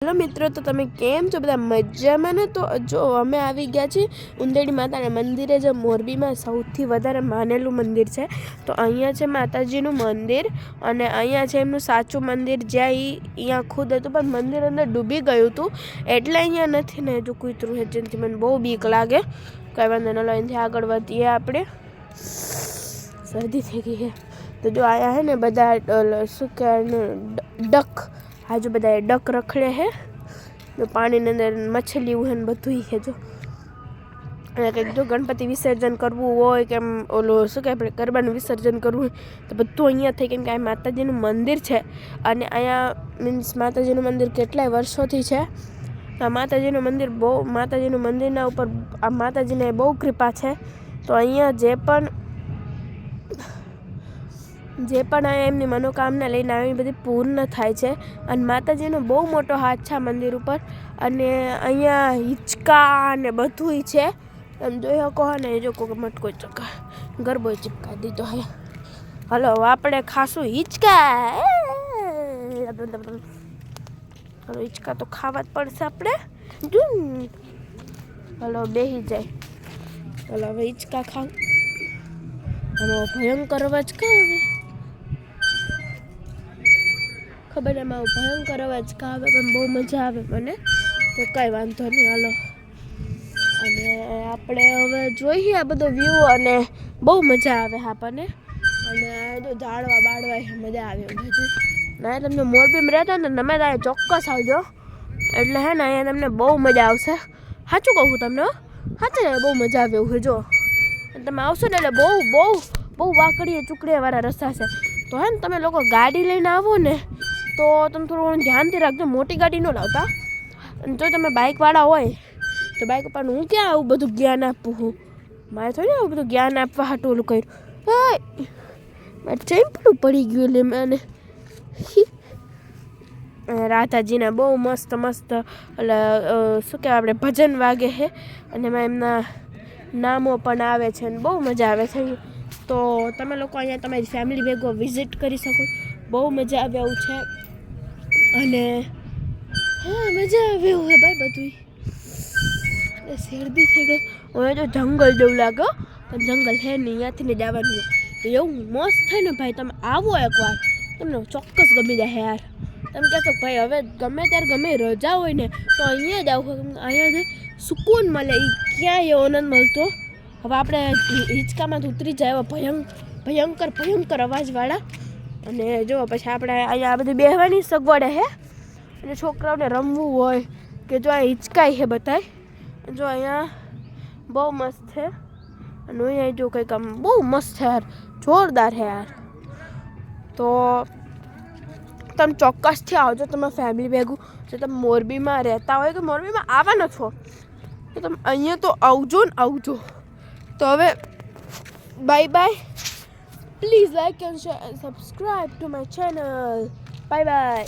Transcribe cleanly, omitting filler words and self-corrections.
Hello મિત્રો, તો તમે કેમ છો? બધા મજામાં ને? તો જો અમે આવી ગયા છીએ ઉંદેડી માતાના મંદિરે, જે મોરબીમાં સૌથી વધારે માનેલું મંદિર છે. તો અહીંયા છે માતાજીનું મંદિર, અને અહીંયા છે એમનું સાચું મંદિર, જ્યાં અહીંયા ખુદ હતું પણ મંદિર અંદર ડૂબી ગયું હતું, એટલે અહીંયા નથી ને જો કૂતરું છે, જેનાથી મને બહુ બીક લાગે. કંઈ વાંધો ન લો, અહીંથી આગળ વધીએ. આપણે શરદી થઈ ગઈ છે. તો જો આયા હે ને બધા શું કહેવાય, ડક આજુ બધા ડક રખડે હે, પાણીની અંદર મછલીઓ હે ને બધું છે. જો અને કંઈક જો ગણપતિ વિસર્જન કરવું હોય કે ઓલો શું કહે આપણે ગરબાનું વિસર્જન કરવું હોય તો બધું અહીંયા થઈ, કેમ કે આ માતાજીનું મંદિર છે. અને અહીંયા મીન્સ માતાજીનું મંદિર કેટલાય વર્ષોથી છે. આ માતાજીનું મંદિરના ઉપર આ માતાજીને બહુ કૃપા છે. તો અહીંયા જે પણ અહીંયા એમની મનોકામના લઈને આવે એ બધી પૂર્ણ થાય છે. અને માતાજીનો બહુ મોટો હાથ છે આ મંદિર ઉપર. અને અહીંયા હિંચકા ને બધુંય છે, એમ જોઈ શકો હે ને. જો કોઈ મટકો ગરબો ચિપકા દીધો હે. હલો આપણે ખાશું હિંચકા. હલો હિંચકા તો ખાવા જ પડશે આપણે. હલો બેસી જાય. હલો હવે હિંચકા ખાવ. હલો ભયંકર અવાજ કાં આવે ખબર ને, એમાં ભયંકર અવાજ કાં આવે પણ બહુ મજા આવે મને. તો કાંઈ વાંધો નહીં, હાલો. અને આપણે હવે જોઈએ આ બધો વ્યૂ, અને બહુ મજા આવે આપણને. અને જો ઝાડવા બાળવા મજા આવે બધું. ના તમને મોરબીમાં રહેતા ને તમે ત્યાં ચોક્કસ આવજો, એટલે હે ને અહીંયા તમને બહુ મજા આવશે. સાચું કહું તમને, સાચું બહુ મજા આવે એવું છે. જો તમે આવશો ને એટલે બહુ વાકડીએ ચૂકડીએ રસ્તા છે. તો હે ને તમે લોકો ગાડી લઈને આવો ને તો તમે થોડું ધ્યાનથી રાખજો, મોટી ગાડી ન લાવતા. અને જો તમે બાઇકવાળા હોય તો બાઇક ઉપર હું ક્યાં આવું બધું જ્ઞાન આપું હું, મારે થોડી આવું બધું જ્ઞાન આપવા હાટું ઓલું કર્યું. મારે ચેમ્પલું પડી ગયું એટલે મને. રાધાજીના બહુ મસ્ત એટલે શું કહેવાય આપણે ભજન વાગે છે, અને એમાં એમના નામો પણ આવે છે, અને બહુ મજા આવે છે. તો તમે લોકો અહીંયા તમારી ફેમિલી ભેગો વિઝિટ કરી શકો, બહુ મજા આવે એવું છે. અને હા મજા આવે એવું હે ભાઈ બધું. શરદી થઈ ગઈ. હવે તો જંગલ જેવું લાગે, પણ જંગલ છે નહીં, અહીંયાથી ને જવાનું એવું મસ્ત થાય ને ભાઈ. તમે આવો એકવાર, તમને ચોક્કસ ગમી જાય યાર. તમે કહેશો ભાઈ હવે ગમે ત્યારે ગમે રજા હોય ને તો અહીંયા જ આવું, અહીંયા સુકૂન મળે, એ ક્યાંય એવો નથી મળતો. હવે આપણે હિંચકામાંથી ઉતરી જાય એવા ભયંકર અવાજવાળા. અને જો પછી આપણે અહીંયા આ બધી બેહવાની સગવડ છે, અને છોકરાઓને રમવું હોય કે જો આ હિંચકાય છે બધાય. જો અહીંયા બહુ મસ્ત છે. અને અહીંયા જો કંઈક આમ બહુ મસ્ત છે યાર, જોરદાર છે યાર. તો તમે ચોક્કસથી આવજો તમારા ફેમિલી ભેગું. જો તમે મોરબીમાં રહેતા હોય કે મોરબીમાં આવવાનો છો તો તમે અહીંયા તો આવજો ને આવજો. તો હવે bye. Please like and share and subscribe to my channel. By.